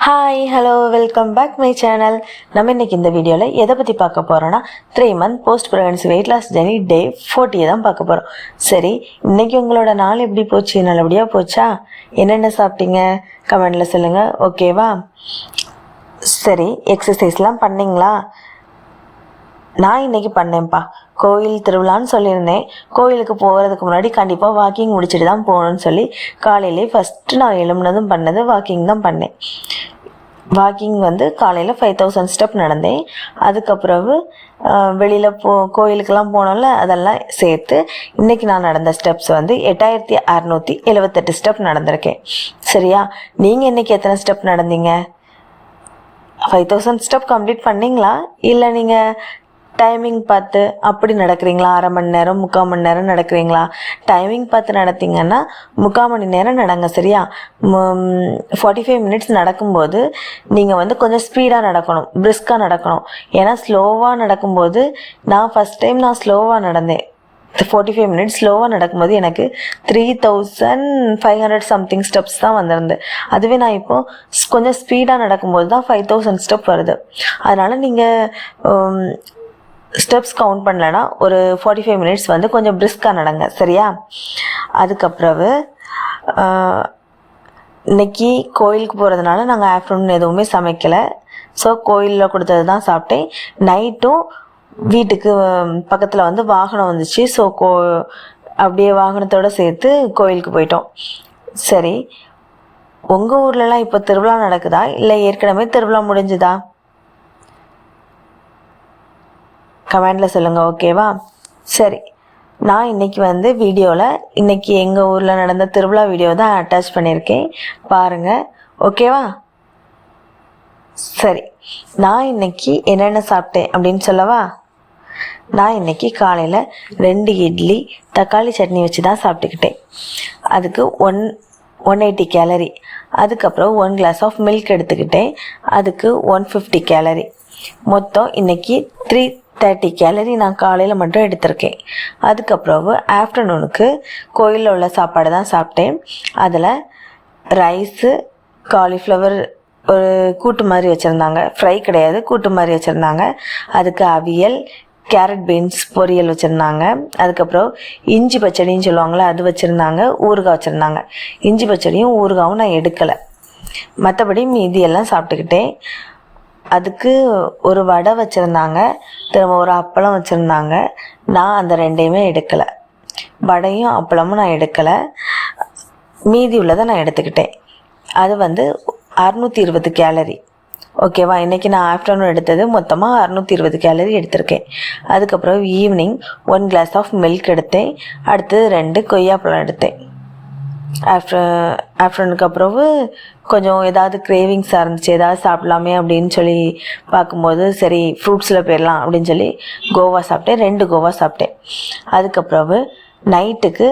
Hi hello welcome back my channel. நம்ம இன்றைக்கி இந்த வீடியோவில் எதை பற்றி பார்க்க போகிறோன்னா 3 month post pregnancy weight loss journey day 40 தான் பார்க்க போகிறோம். சரி, இன்றைக்கி உங்களோட நாள் எப்படி போச்சு? நல்லபடியாக போச்சா? என்னென்ன சாப்பிட்டீங்க? கமெண்டில் சொல்லுங்கள், ஓகேவா? சரி, எக்ஸசைஸ்லாம் பண்ணிங்களா? நான் இன்றைக்கி பண்ணேன்ப்பா. கோயில் திருவிழான்னு சொல்லியிருந்தேன். கோயிலுக்கு போகிறதுக்கு முன்னாடி கண்டிப்பாக வாக்கிங் முடிச்சுட்டு தான் போகணுன்னு சொல்லி காலையிலே ஃபஸ்ட்டு நான் எழும்புனதும் பண்ணது வாக்கிங் தான் பண்ணேன். வாக்கிங் காலையில் 5000 ஸ்டெப் நடந்தேன். அதுக்கப்புறவு வெளியில் கோயிலுக்கெல்லாம் போனோம்ல, அதெல்லாம் சேர்த்து இன்றைக்கி நான் நடந்த ஸ்டெப்ஸ் 8678 ஸ்டெப் நடந்திருக்கேன். சரியா? நீங்கள் இன்றைக்கி எத்தனை ஸ்டெப் நடந்தீங்க? 5000 ஸ்டெப் கம்ப்ளீட் பண்ணிங்களா? இல்லை நீங்கள் டைமிங் பார்த்து அப்படி நடக்கிறீங்களா? அரை மணி நேரம் 3/4 மணி நேரம் நடக்கிறீங்களா? டைமிங் பார்த்து நடத்திங்கன்னா 3/4 மணி நேரம் நடங்க. சரியா? 45 minutes நடக்கும்போது நீங்கள் கொஞ்சம் ஸ்பீடாக நடக்கணும், பிரிஸ்காக நடக்கணும். ஏன்னா ஸ்லோவாக நடக்கும்போது நான் ஃபஸ்ட் டைம் ஸ்லோவாக நடந்தேன். 45 minutes ஸ்லோவாக நடக்கும்போது எனக்கு 3500 சம்திங் ஸ்டெப்ஸ் தான் வந்திருந்து. அதுவே நான் இப்போது கொஞ்சம் ஸ்பீடாக நடக்கும்போது தான் 5000 ஸ்டெப் வருது. அதனால் நீங்கள் ஸ்டெப்ஸ் கவுண்ட் பண்ணலைன்னா ஒரு 45 minutes கொஞ்சம் பிரிஸ்காக நடங்க. சரியா? அதுக்கப்புறவு இன்னைக்கு கோயிலுக்கு போகிறதுனால நாங்கள் ஆஃப்டர்நூன் எதுவுமே சமைக்கலை. ஸோ கோயிலில் கொடுத்தது தான் சாப்பிட்டேன். நைட்டும் வீட்டுக்கு பக்கத்தில் வாகனம் வந்துச்சு. ஸோ அப்படியே வாகனத்தோடு சேர்த்து கோயிலுக்கு போயிட்டோம். சரி, உங்கள் ஊர்லலாம் இப்போ திருவிழா நடக்குதா? இல்லை ஏற்கனவே திருவிழா முடிஞ்சுதா? கமெண்டில் சொல்லுங்கள், ஓகேவா? சரி, நான் இன்றைக்கி வீடியோவில் இன்றைக்கி எங்கள் ஊரில் நடந்த திருவிழா வீடியோ தான் அட்டாச் பண்ணியிருக்கேன், பாருங்கள், ஓகேவா? சரி, நான் இன்றைக்கி என்னென்ன சாப்பிட்டேன் அப்படின்னு சொல்லவா? நான் இன்றைக்கி காலையில் 2 இட்லி தக்காளி சட்னி வச்சு தான் சாப்பிட்டுக்கிட்டேன். அதுக்கு 180 கேலரி. அதுக்கப்புறம் 1 glass ஆஃப் மில்க் எடுத்துக்கிட்டேன். அதுக்கு 150 கேலரி. மொத்தம் இன்றைக்கி 330 கேலரி நான் காலையில் மட்டும் எடுத்திருக்கேன். அதுக்கப்புறம் ஆஃப்டர்நூனுக்கு கோயிலில் உள்ள சாப்பாடு தான் சாப்பிட்டேன். அதில் ரைஸு, காலிஃப்ளவர் ஒரு கூட்டு மாதிரி வச்சுருந்தாங்க, ஃப்ரை கிடையாது, கூட்டு மாதிரி வச்சுருந்தாங்க. அதுக்கு அவியல், கேரட் பீன்ஸ் பொரியல் வச்சுருந்தாங்க. அதுக்கப்புறம் இஞ்சி பச்சடின்னு சொல்லுவாங்களே, அது வச்சுருந்தாங்க. ஊறுகாய் வச்சுருந்தாங்க. இஞ்சி பச்சடியும் ஊறுகாவும் நான் எடுக்கலை. மற்றபடி மீதியெல்லாம் சாப்பிட்டுக்கிட்டேன். அதுக்கு ஒரு வடை வச்சுருந்தாங்க, திரும்ப ஒரு அப்பளம் வச்சுருந்தாங்க. நான் அந்த 2யுமே எடுக்கலை. வடையும் அப்பளமும் நான் எடுக்கலை, மீதி உள்ளதை நான் எடுத்துக்கிட்டேன். அது 620 கேலரி. ஓகேவா? இன்றைக்கி நான் ஆஃப்டர்நூன் எடுத்தது மொத்தமாக 620 கேலரி எடுத்திருக்கேன். அதுக்கப்புறம் ஈவினிங் 1 glass ஆஃப் மில்க் எடுத்தேன். அடுத்து 2 கொய்யாப்பழம் எடுத்தேன். ஆஃப்டர்நூனுக்கு அப்புறம் கொஞ்சம் ஏதாவது கிரேவிங்ஸாக இருந்துச்சு, ஏதாவது சாப்பிட்லாமே அப்படின்னு சொல்லி பார்க்கும்போது சரி ஃப்ரூட்ஸில் போயிடலாம் அப்படின்னு சொல்லி கோவா சாப்பிட்டேன். 2 கோவா சாப்பிட்டேன். அதுக்கப்புறம் நைட்டுக்கு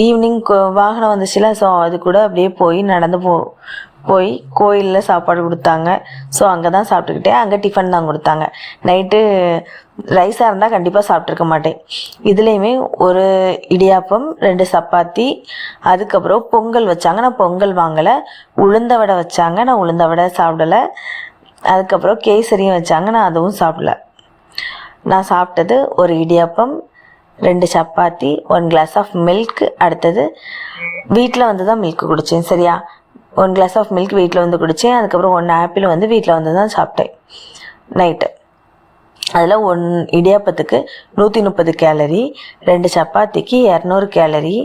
ஈவினிங் வாகனம் வந்துச்சுல, ஸோ அது கூட அப்படியே நடந்து போய் கோயிலில் சாப்பாடு கொடுத்தாங்க. ஸோ அங்கே தான் சாப்பிட்டுக்கிட்டேன். அங்கே டிஃபன் தான் கொடுத்தாங்க. நைட்டு ரைஸாக இருந்தால் கண்டிப்பாக சாப்பிட்ருக்க மாட்டேன். இதுலேயுமே ஒரு இடியாப்பம், 2 சப்பாத்தி, அதுக்கப்புறம் பொங்கல் வச்சாங்க. நான் பொங்கல் வாங்கலை. உளுந்த வடை வச்சாங்க, நான் உளுந்த வடை சாப்பிடலை. அதுக்கப்புறம் கேசரியும் வச்சாங்க, நான் அதுவும் சாப்பிடல. நான் சாப்பிட்டது ஒரு idiyappam, 2 chapati, 1 glass of milk. அடுத்தது வீட்டில் தான் மில்க் குடித்தேன். சரியா? 1 glass ஆஃப் மில்க் வீட்டில் குடித்தேன். அதுக்கப்புறம் 1 ஆப்பிள் வீட்டில் தான் சாப்பிட்டேன் நைட்டு. அதில் 1 இடியாப்பத்துக்கு 130 கேலரி, 2 சப்பாத்திக்கு 200 கேலரி,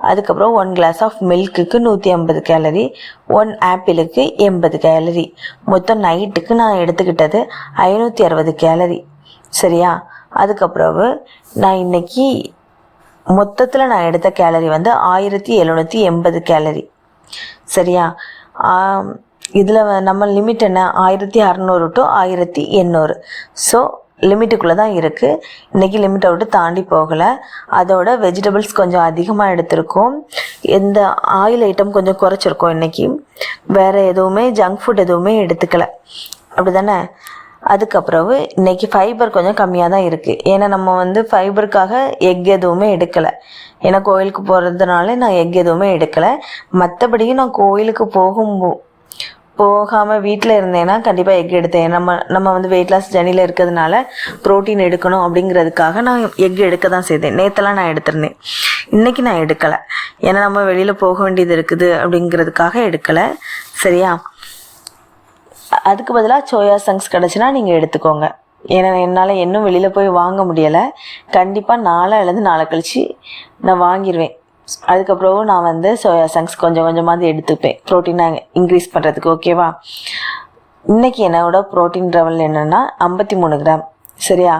அதுக்கப்புறம் 1 glass ஆஃப் மில்க்குக்கு 150 கேலரி, 1 ஆப்பிளுக்கு 80 கேலரி. மொத்தம் நைட்டுக்கு நான் எடுத்துக்கிட்டது 560 கேலரி. சரியா? அதுக்கப்புறம் நான் இன்றைக்கி மொத்தத்தில் நான் எடுத்த கேலரி 1780 கேலரி. சரியா? இதில் நம்ம லிமிட் என்ன? 1600 to 1800. ஸோ லிமிட்டுக்குள்ளே தான் இருக்குது. இன்றைக்கி லிமிட்டை விட்டு தாண்டி போகலை. அதோட வெஜிடபிள்ஸ் கொஞ்சம் அதிகமாக எடுத்திருக்கோம். எந்த ஆயில் ஐட்டம் கொஞ்சம் குறைச்சிருக்கோம் இன்றைக்கி. வேறு எதுவுமே ஜங்க் ஃபுட் எதுவுமே எடுத்துக்கலை. அப்படி தானே? அதுக்கப்புறம் இன்றைக்கி ஃபைபர் கொஞ்சம் கம்மியாக தான் இருக்குது. ஏன்னா நம்ம ஃபைபருக்காக எக் எதுவுமே எடுக்கலை. ஏன்னா கோயிலுக்கு போகிறதுனால நான் எக் எதுவுமே எடுக்கலை. மற்றபடியும் நான் கோயிலுக்கு போகாமல் வீட்டில் இருந்தேன்னா கண்டிப்பாக எக் எடுத்தேன். நம்ம வந்து வெயிட் லாஸ் ஜர்னியில் இருக்கிறதுனால ப்ரோட்டீன் எடுக்கணும் அப்படிங்கிறதுக்காக நான் எக் எடுக்க தான் செய்தேன். நேற்றெல்லாம் நான் எடுத்திருந்தேன், இன்றைக்கி நான் எடுக்கலை. ஏன்னா நம்ம வெளியில் போக வேண்டியது இருக்குது அப்படிங்கிறதுக்காக எடுக்கலை. சரியா? அதுக்கு பதிலாக சோயா சங்க்ஸ் கிடச்சின்னா நீங்கள் எடுத்துக்கோங்க. ஏன்னா என்னால் இன்னும் வெளியில் போய் வாங்க முடியலை. கண்டிப்பாக நாளை அல்லது நாளை கழித்து நான் வாங்கிடுவேன். அதுக்கப்புறம் நான் வந்து சோயா சங்க்ஸ் கொஞ்சம் கொஞ்சமாக எடுத்துப்பேன் ப்ரோட்டீனை இன்க்ரீஸ் பண்ணுறதுக்கு. ஓகேவா? இன்றைக்கி என்னோட ப்ரோட்டீன் லெவல் என்னென்னா 53 கிராம். சரியா?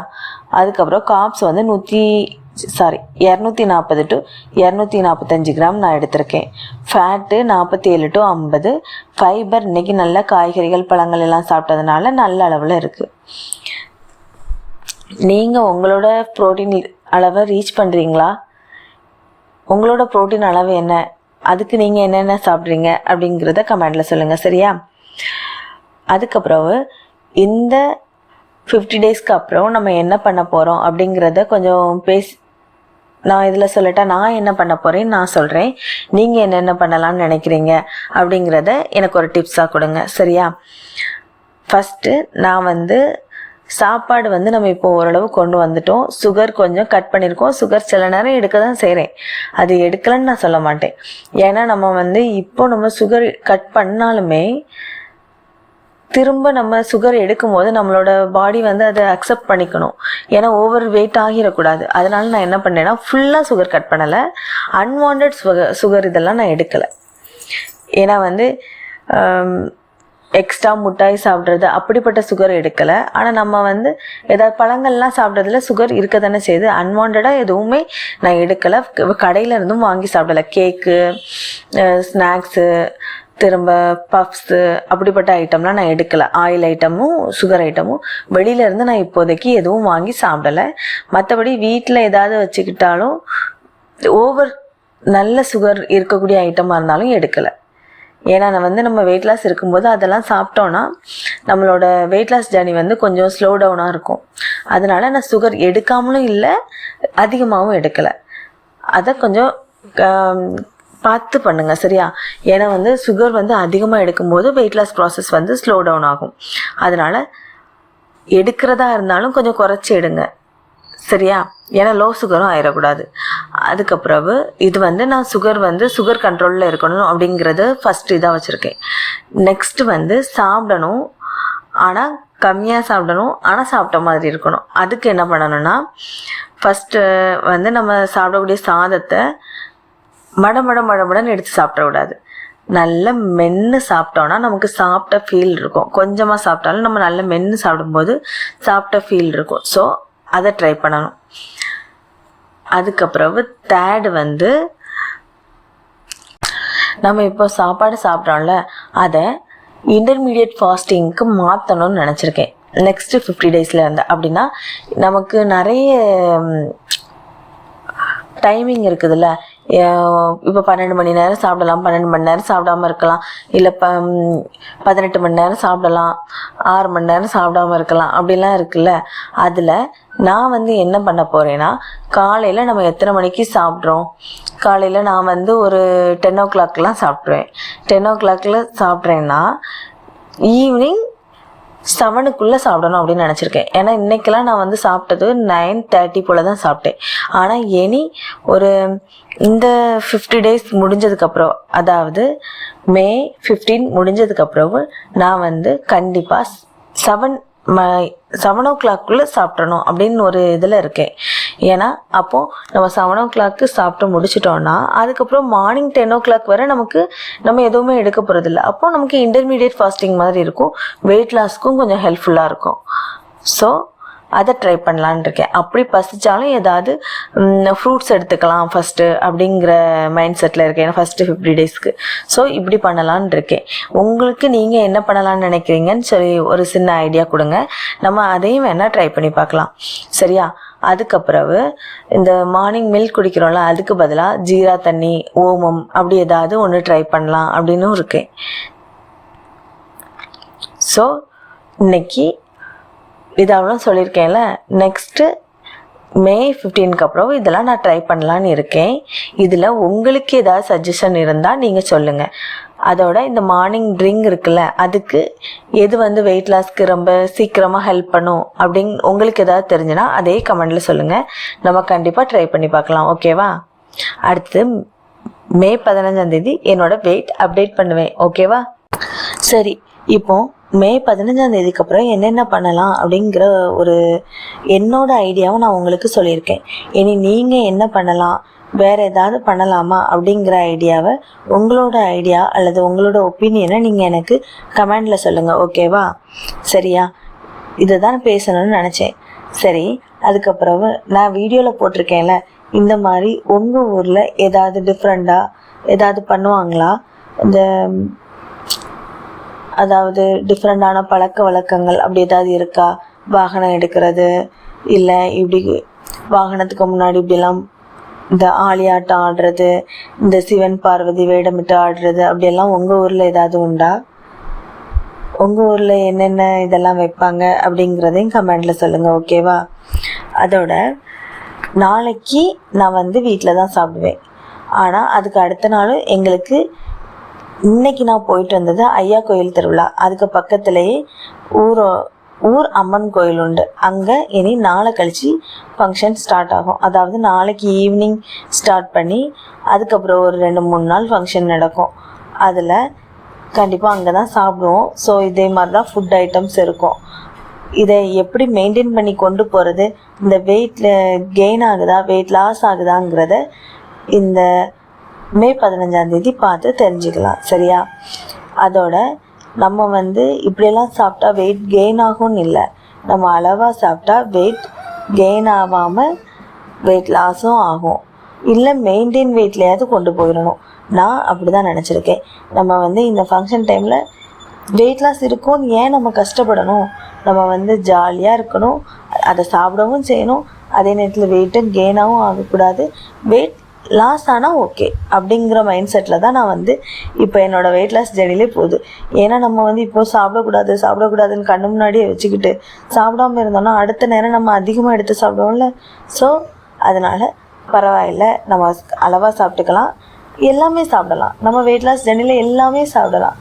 அதுக்கப்புறம் காப்ஸ் வந்து 240 to 245 கிராம் நான் எடுத்திருக்கேன். Fat 47 to 50. ஃபைபர் இன்றைக்கி நல்ல காய்கறிகள் பழங்கள் எல்லாம் சாப்பிட்டதுனால நல்ல அளவில் இருக்குது. நீங்கள் உங்களோட ப்ரோட்டீன் அளவை ரீச் பண்ணுறீங்களா? உங்களோட ப்ரோட்டீன் அளவு என்ன, அதுக்கு நீங்கள் என்னென்ன சாப்பிட்றீங்க அப்படிங்கிறத கமெண்டில் சொல்லுங்கள். சரியா? அதுக்கப்புறம் இந்த 50 டேஸ்க்கு அப்புறம் நம்ம என்ன பண்ண போகிறோம் அப்படிங்கிறத கொஞ்சம் நான் இதில் சொல்லட்டா, நான் என்ன பண்ண போகிறேன்னு நான் சொல்கிறேன். நீங்கள் என்னென்ன பண்ணலான்னு நினைக்கிறீங்க அப்படிங்கிறத எனக்கு ஒரு டிப்ஸாக கொடுங்க. சரியா? ஃபஸ்ட்டு நான் வந்து சாப்பாடு வந்து நம்ம இப்போ ஓரளவு கொண்டு வந்துட்டோம். சுகர் கொஞ்சம் கட் பண்ணியிருக்கோம். சுகர் சில நேரம் எடுக்க தான் செய்கிறேன், அது எடுக்கலைன்னு நான் சொல்ல மாட்டேன். ஏன்னா நம்ம வந்து இப்போ நம்ம சுகர் கட் பண்ணாலுமே திரும்ப நம்ம சுகர் எடுக்கும் போது நம்மளோட பாடி வந்து அதை அக்செப்ட் பண்ணிக்கணும். ஏன்னா ஓவர் வெயிட் ஆகிடக்கூடாது. அதனால நான் என்ன பண்ணேன்னா ஃபுல்லாக சுகர் கட் பண்ணலை. அன்வான்ட் சுகர் இதெல்லாம் நான் எடுக்கலை. ஏன்னா வந்து எக்ஸ்ட்ரா முட்டாய் சாப்பிட்றது அப்படிப்பட்ட சுகர் எடுக்கலை. ஆனால் நம்ம வந்து ஏதாவது பழங்கள்லாம் சாப்பிட்றதுல சுகர் இருக்க தானே செய்யுது. அன்வான்டாக எதுவுமே நான் எடுக்கலை. கடையில் இருந்தும் வாங்கி சாப்பிடலை. கேக்கு, ஸ்நாக்ஸு, திரும்ப பஃப்ஸு அப்படிப்பட்ட ஐட்டம்லாம் நான் எடுக்கலை. ஆயில் ஐட்டமும் சுகர் ஐட்டமும் வெளியிலேருந்து நான் இப்போதைக்கு எதுவும் வாங்கி சாப்பிடலை. மற்றபடி வீட்டில் ஏதாவது வச்சுக்கிட்டாலும் ஓவர் நல்ல சுகர் இருக்கக்கூடிய ஐட்டமாக இருந்தாலும் எடுக்கலை. ஏன்னா நம்ம வெயிட் லாஸ் இருக்கும்போது அதெல்லாம் சாப்பிட்டோன்னா நம்மளோட வெயிட் லாஸ் ஜர்னி வந்து கொஞ்சம் ஸ்லோ டவுனாக இருக்கும். அதனால நான் சுகர் எடுக்காமலும் இல்லை, அதிகமாகவும் எடுக்கலை. அதை கொஞ்சம் பார்த்து பண்ணுங்க. சரியா? ஏன்னா வந்து சுகர் வந்து அதிகமாக எடுக்கும்போது வெயிட் லாஸ் ப்ராசஸ் வந்து ஸ்லோ டவுன் ஆகும். அதனால எடுக்கிறதா இருந்தாலும் கொஞ்சம் குறைச்சி எடுங்க. சரியா? ஏன்னா லோ சுகரும் ஆயிடக்கூடாது. அதுக்கப்புறம் இது வந்து நான் சுகர் கண்ட்ரோலில் இருக்கணும் அப்படிங்கிறது ஃபஸ்ட்டு இதாக வச்சுருக்கேன். நெக்ஸ்ட்டு வந்து சாப்பிடணும், ஆனால் கம்மியாக சாப்பிடணும், ஆனால் சாப்பிட்ட மாதிரி இருக்கணும். அதுக்கு என்ன பண்ணணும்னா, ஃபஸ்ட்டு வந்து நம்ம சாப்பிடக்கூடிய சாதத்தை மடமடன்னு எடுத்து சாப்பிடக்கூடாது. நல்ல மென்று சாப்பிட்டோன்னா நமக்கு சாப்பிட்ட ஃபீல் இருக்கும். கொஞ்சமாக சாப்பிட்டாலும் நம்ம நல்ல மென்று சாப்பிடும்போது சாப்பிட்ட ஃபீல் இருக்கும். ஸோ அதை ட்ரை பண்ணணும். அதுக்கப்புறம் தேர்டு வந்து நம்ம இப்போ சாப்பாடு சாப்பிட்றோம்ல, அதை இன்டர்மீடியட் ஃபாஸ்டிங்க்கு மாற்றணும்னு நினச்சிருக்கேன் நெக்ஸ்ட்டு 50 டேஸில் இருந்து. அப்படின்னா நமக்கு நிறைய டைமிங் இருக்குதுல்ல. இப்போ 12 மணி நேரம் சாப்பிடலாம், 12 மணி நேரம் சாப்பிடாமல் இருக்கலாம், இல்லை 18 மணி நேரம் சாப்பிடலாம், 6 மணி நேரம் சாப்பிடாமல் இருக்கலாம், அப்படிலாம் இருக்குல்ல. அதில் நான் வந்து என்ன பண்ண போகிறேன்னா, காலையில் நம்ம எத்தனை மணிக்கு சாப்பிட்றோம், காலையில் நான் வந்து ஒரு 10 o'clockலாம் சாப்பிட்ருவேன். 10 o'clockல சாப்பிட்றேன்னா ஈவினிங் 7க்குள்ளே சாப்பிடணும் அப்படின்னு நினச்சிருக்கேன். ஏன்னா இன்றைக்கெல்லாம் நான் வந்து சாப்பிட்டது 9:30 போல் தான் சாப்பிட்டேன். ஆனால் ஒரு இந்த 50 டேஸ் முடிஞ்சதுக்கப்புறம், அதாவது May 15 முடிஞ்சதுக்கப்புறம் நான் வந்து கண்டிப்பாக 7 o'clockக்குள்ளே சாப்பிட்றணும் அப்படின்னு ஒரு இதில் இருக்கேன். ஏன்னா அப்போது நம்ம 7 o'clock சாப்பிட்டு முடிச்சிட்டோன்னா அதுக்கப்புறம் மார்னிங் 10 o'clock வரை நம்ம எதுவுமே எடுக்க போகிறதில்ல. அப்போது நமக்கு இன்டர்மீடியட் ஃபாஸ்டிங் மாதிரி இருக்கும், வெயிட் லாஸ்க்கும் கொஞ்சம் ஹெல்ப்ஃபுல்லாக இருக்கும். ஸோ அதை ட்ரை பண்ணலான் இருக்கேன். அப்படி பசிச்சாலும் ஏதாவது ஃப்ரூட்ஸ் எடுத்துக்கலாம் ஃபஸ்ட்டு அப்படிங்கிற மைண்ட் செட்டில் இருக்கேன். ஏன்னா ஃபஸ்ட்டு 50 டேஸ்க்கு. ஸோ இப்படி பண்ணலான் இருக்கேன். உங்களுக்கு நீங்கள் என்ன பண்ணலான்னு நினைக்கிறீங்கன்னு சொல்லி ஒரு சின்ன ஐடியா கொடுங்க. நம்ம அதையும் வேணால் ட்ரை பண்ணி பார்க்கலாம். சரியா? அதுக்கப்புறம் இந்த மார்னிங் மில்க் குடிக்கிறோம்ல, அதுக்கு பதிலாக ஜீரா தண்ணி, ஓமம் அப்படி ஏதாவது ஒன்று ட்ரை பண்ணலாம் அப்படின்னு இருக்கேன். ஸோ இன்னைக்கு இது அவ்வளோ சொல்லியிருக்கேன்ல. நெக்ஸ்ட்டு மே 15க்கு அப்புறம் இதெல்லாம் நான் ட்ரை பண்ணலான்னு இருக்கேன். இதில் உங்களுக்கு ஏதாவது சஜஷன் இருந்தால் நீங்கள் சொல்லுங்கள். அதோட இந்த மார்னிங் ட்ரிங்க் இருக்குல்ல, அதுக்கு எது வந்து வெயிட் லாஸ்க்கு ரொம்ப சீக்கிரமாக ஹெல்ப் பண்ணும் அப்படின்னு உங்களுக்கு ஏதாவது தெரிஞ்சுன்னா அதே கமெண்டில் சொல்லுங்கள். நம்ம கண்டிப்பாக ட்ரை பண்ணி பார்க்கலாம். ஓகேவா? அடுத்து மே 15 என்னோட வெயிட் அப்டேட் பண்ணுவேன். ஓகேவா? சரி, இப்போ மே 15 அப்புறம் என்னென்ன பண்ணலாம் அப்படிங்கிற ஒரு என்னோட ஐடியாவை நான் உங்களுக்கு சொல்லியிருக்கேன். இனி நீங்கள் என்ன பண்ணலாம், வேறு ஏதாவது பண்ணலாமா அப்படிங்கிற ஐடியாவை, உங்களோட ஐடியா அல்லது உங்களோட ஒப்பீனியனை நீங்கள் எனக்கு கமெண்டில் சொல்லுங்கள். ஓகேவா? சரியா? இதை தான் பேசணும்னு நினச்சேன். சரி, அதுக்கப்புறம் நான் வீடியோவில் போட்டிருக்கேன்ல, இந்த மாதிரி உங்கள் ஊரில் ஏதாவது டிஃப்ரெண்ட்டாக ஏதாவது பண்ணுவாங்களா, இந்த அதாவது டிஃப்ரெண்டான பழக்க வழக்கங்கள் அப்படி ஏதாவது இருக்கா? வாகனம் எடுக்கிறது, இல்லை இப்படி வாகனத்துக்கு முன்னாடி இப்படிலாம் இந்த ஆளியாட்டம் ஆடுறது, இந்த சிவன் பார்வதி வேடமிட்டு ஆடுறது, அப்படியெல்லாம் உங்கள் ஊரில் ஏதாவது உண்டா? உங்கள் ஊரில் என்னென்ன இதெல்லாம் வைப்பாங்க அப்படிங்கிறதையும் கமெண்டில் சொல்லுங்கள். ஓகேவா? அதோட நாளைக்கு நான் வந்து வீட்டில் தான் சாப்பிடுவேன். ஆனால் அதுக்கு அடுத்த நாள் எங்களுக்கு இன்னைக்கு நான் போயிட்டு வந்தது ஐயா கோயில் திருவிழா. அதுக்கு பக்கத்துலேயே ஊர் அம்மன் கோயில் உண்டு. அங்கே இனி நாளை கழிச்சு ஃபங்க்ஷன் ஸ்டார்ட் ஆகும். அதாவது நாளைக்கு ஈவினிங் ஸ்டார்ட் பண்ணி அதுக்கப்புறம் ஒரு 2-3 நாள் ஃபங்க்ஷன் நடக்கும். அதில் கண்டிப்பாக அங்கே தான் சாப்பிடுவோம். ஸோ இதே மாதிரி தான் ஃபுட் ஐட்டம்ஸ் இருக்கும். இதை எப்படி மெயின்டைன் பண்ணி கொண்டு போகிறது, இந்த வெயிட்டில் கெயின் ஆகுதா வெயிட் லாஸ் ஆகுதாங்கிறத இந்த மே 15 பார்த்து தெரிஞ்சுக்கலாம். சரியா? அதோட நம்ம வந்து இப்படியெல்லாம் சாப்பிட்டா வெயிட் கெயின் ஆகும்னு இல்லை, நம்ம அளவாக சாப்பிட்டா வெயிட் கெயின் ஆகாமல் வெயிட் லாஸும் ஆகும். இல்லை மெயின்டைன் வெயிட்லையாவது கொண்டு போயிடணும். நான் அப்படி தான் நினச்சிருக்கேன். நம்ம வந்து இந்த ஃபங்க்ஷன் டைமில் வெயிட் லாஸ் இருக்கும்னு ஏன் நம்ம கஷ்டப்படணும்? நம்ம வந்து ஜாலியாக இருக்கணும், அதை சாப்பிடவும் செய்யணும், அதே நேரத்தில் வெயிட்டும் கெயினாகவும் ஆகக்கூடாது, வெயிட் லாஸ் ஆனால் ஓகே அப்படிங்கிற மைண்ட் செட்டில் தான் நான் வந்து இப்போ என்னோடய வெயிட் லாஸ் ஜெர்னிலே போகுது. ஏன்னா நம்ம வந்து இப்போது சாப்பிடக்கூடாதுன்னு கண்ணு முன்னாடியே வச்சுக்கிட்டு சாப்பிடாமல் இருந்தோம்னா அடுத்த நேரம் நம்ம அதிகமாக எடுத்து சாப்பிடுவோம்ல. ஸோ அதனால் பரவாயில்ல, நம்ம அளவாக சாப்பிட்டுக்கலாம், எல்லாமே சாப்பிடலாம். நம்ம வெயிட் லாஸ் ஜெர்னியில் எல்லாமே சாப்பிடலாம்,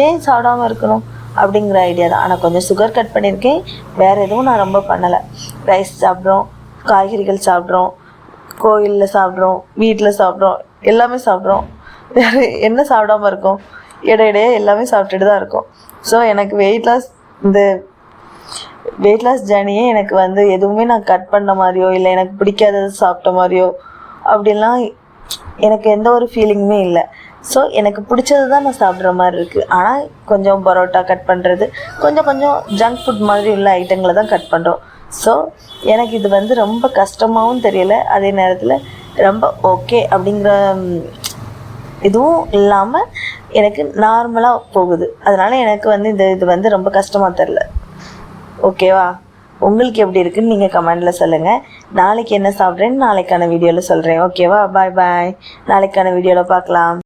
ஏன் சாப்பிடாமல் இருக்கணும் அப்படிங்கிற ஐடியா தான். ஆனால் கொஞ்சம் சுகர் கட் பண்ணியிருக்கேன், வேறு எதுவும் நான் ரொம்ப பண்ணலை. ரைஸ் சாப்பிட்றோம், காய்கறிகள் சாப்பிட்றோம், கோயிலில் சாப்பிட்றோம், வீட்டில் சாப்பிட்றோம், எல்லாமே சாப்பிட்றோம். வேறு என்ன சாப்பிடாமல் இருக்கோம்? இடையிடையே எல்லாமே சாப்பிட்டுட்டு தான் இருக்கோம். ஸோ எனக்கு வெயிட் லாஸ் ஜேர்னியே எனக்கு வந்து எதுவுமே நான் கட் பண்ண மாதிரியோ இல்லை எனக்கு பிடிக்காதது சாப்பிட்ட மாதிரியோ அப்படிலாம் எனக்கு எந்த ஒரு ஃபீலிங்குமே இல்லை. ஸோ எனக்கு பிடிச்சது தான் நான் சாப்பிட்ற மாதிரி இருக்குது. ஆனால் கொஞ்சம் பரோட்டா கட் பண்ணுறது, கொஞ்சம் ஜங்க் ஃபுட் மாதிரி உள்ள ஐட்டங்களை தான் கட் பண்ணுறோம். ஸோ எனக்கு இது வந்து ரொம்ப கஷ்டமாகவும் தெரியலை, அதே நேரத்தில் ரொம்ப ஓகே அப்படிங்கிற இதுவும் இல்லாமல் எனக்கு நார்மலாக போகுது. அதனால் எனக்கு வந்து இது வந்து ரொம்ப கஷ்டமாக தெரில. ஓகேவா? உங்களுக்கு எப்படி இருக்குன்னு நீங்கள் கமெண்டில் சொல்லுங்கள். நாளைக்கு என்ன சாப்பிட்றேன்னு நாளைக்கான வீடியோவில் சொல்கிறேன். ஓகேவா? பாய். நாளைக்கான வீடியோவில் பார்க்கலாம்.